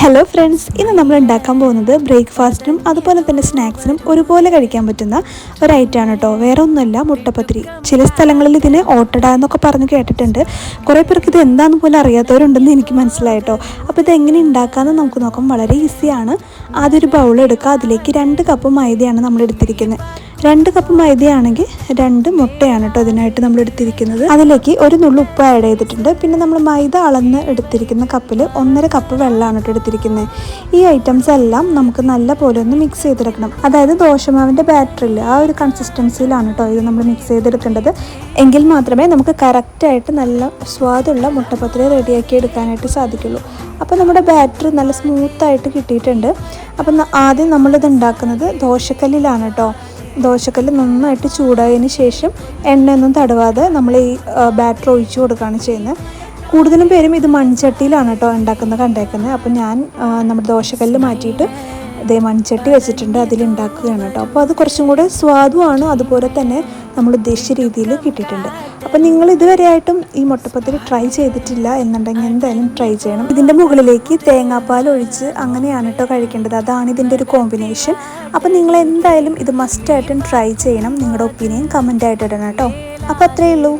Hello friends, ഇന്ന് നമ്മൾ ഉണ്ടാക്കാൻ പോകുന്നത് ബ്രേക്ക്ഫാസ്റ്റിനും അതുപോലെ തന്നെ സ്നാക്സിനും ഒരുപോലെ കഴിക്കാൻ പറ്റുന്ന ഒരു ഐറ്റമാണ് കേട്ടോ. വേറെ ഒന്നുമല്ല, മുട്ടപ്പത്തിരി. ചില സ്ഥലങ്ങളിൽ ഇതിന് ഓട്ടട എന്നൊക്കെ പറഞ്ഞ് കേട്ടിട്ടുണ്ട്. കുറേ പേർക്ക് ഇത് എന്താണെന്ന് പോലും അറിയാത്തവരുണ്ടെന്ന് എനിക്ക് മനസ്സിലായിട്ടോ. അപ്പോൾ ഇതെങ്ങനെ ഉണ്ടാക്കാമെന്ന് നമുക്ക് നോക്കാം. വളരെ ഈസിയാണ്. ആദ്യം ഒരു ബൗൾ എടുക്കുക. അതിലേക്ക് 2 കപ്പ് മൈദയാണ് നമ്മൾ എടുത്തിരിക്കുന്നത്. 2 കപ്പ് മൈദയാണെങ്കിൽ 2 മുട്ടയാണ് കേട്ടോ അതിനായിട്ട് നമ്മൾ എടുത്തിരിക്കുന്നത്. അതിലേക്ക് ഒരു നുള്ളു ഉപ്പ് ആഡ് ചെയ്തിട്ടുണ്ട്. പിന്നെ നമ്മൾ മൈദ അളന്ന് എടുത്തിരിക്കുന്ന കപ്പിൽ 1.5 കപ്പ് വെള്ളമാണ് കേട്ടോ എടുത്തിരിക്കുന്നത്. ഈ ഐറ്റംസ് എല്ലാം നമുക്ക് നല്ല പോലെ ഒന്ന് മിക്സ് ചെയ്തെടുക്കണം. അതായത് ദോശമാവിൻ്റെ ബാറ്ററിൽ ആ ഒരു കൺസിസ്റ്റൻസിയിലാണ് കേട്ടോ ഇത് നമ്മൾ മിക്സ് ചെയ്തെടുക്കേണ്ടത്. എങ്കിൽ മാത്രമേ നമുക്ക് കറക്റ്റായിട്ട് നല്ല സ്വാദുള്ള മുട്ടപ്പത്തിരി റെഡിയാക്കി എടുക്കാനായിട്ട് സാധിക്കുള്ളൂ. അപ്പോൾ നമ്മുടെ ബാറ്റർ നല്ല സ്മൂത്തായിട്ട് കിട്ടിയിട്ടുണ്ട്. അപ്പം ആദ്യം നമ്മളിത് ഉണ്ടാക്കുന്നത് ദോശക്കല്ലിലാണ് കേട്ടോ. ദോശക്കല്ല് നന്നായിട്ട് ചൂടായതിന് ശേഷം എണ്ണയൊന്നും തടവാതെ നമ്മൾ ഈ ബാറ്റർ ഒഴിച്ചു കൊടുക്കുകയാണ് ചെയ്യുന്നത്. കൂടുതലും പേരും ഇത് മൺചട്ടിയിലാണ് കേട്ടോ കണ്ടേക്കുന്നത്. അപ്പോൾ ഞാൻ നമ്മുടെ ദോശക്കല്ല് മാറ്റിയിട്ട് ഇതേ മൺചട്ടി വെച്ചിട്ടുണ്ട്, അതിലുണ്ടാക്കുകയാണ് കേട്ടോ. അപ്പോൾ അത് കുറച്ചും കൂടെ സ്വാദുമാണ്, അതുപോലെ തന്നെ നമ്മൾ ഉദ്ദേശിച്ച രീതിയിൽ കിട്ടിയിട്ടുണ്ട്. അപ്പോൾ നിങ്ങൾ ഇതുവരെയായിട്ടും ഈ മുട്ടപ്പത്തിരി ട്രൈ ചെയ്തിട്ടില്ല എന്നുണ്ടെങ്കിൽ എന്തായാലും ട്രൈ ചെയ്യണം. ഇതിൻ്റെ മുകളിലേക്ക് തേങ്ങാപ്പാൽ ഒഴിച്ച് അങ്ങനെയാണ് കേട്ടോ കഴിക്കേണ്ടത്. അതാണ് ഇതിൻ്റെ ഒരു കോമ്പിനേഷൻ. അപ്പോൾ നിങ്ങൾ എന്തായാലും ഇത് മസ്റ്റായിട്ടും ട്രൈ ചെയ്യണം. നിങ്ങളുടെ ഒപ്പീനിയൻ കമൻ്റായിട്ട് ഇടണം കേട്ടോ. അപ്പോൾ അത്രയേ ഉള്ളൂ.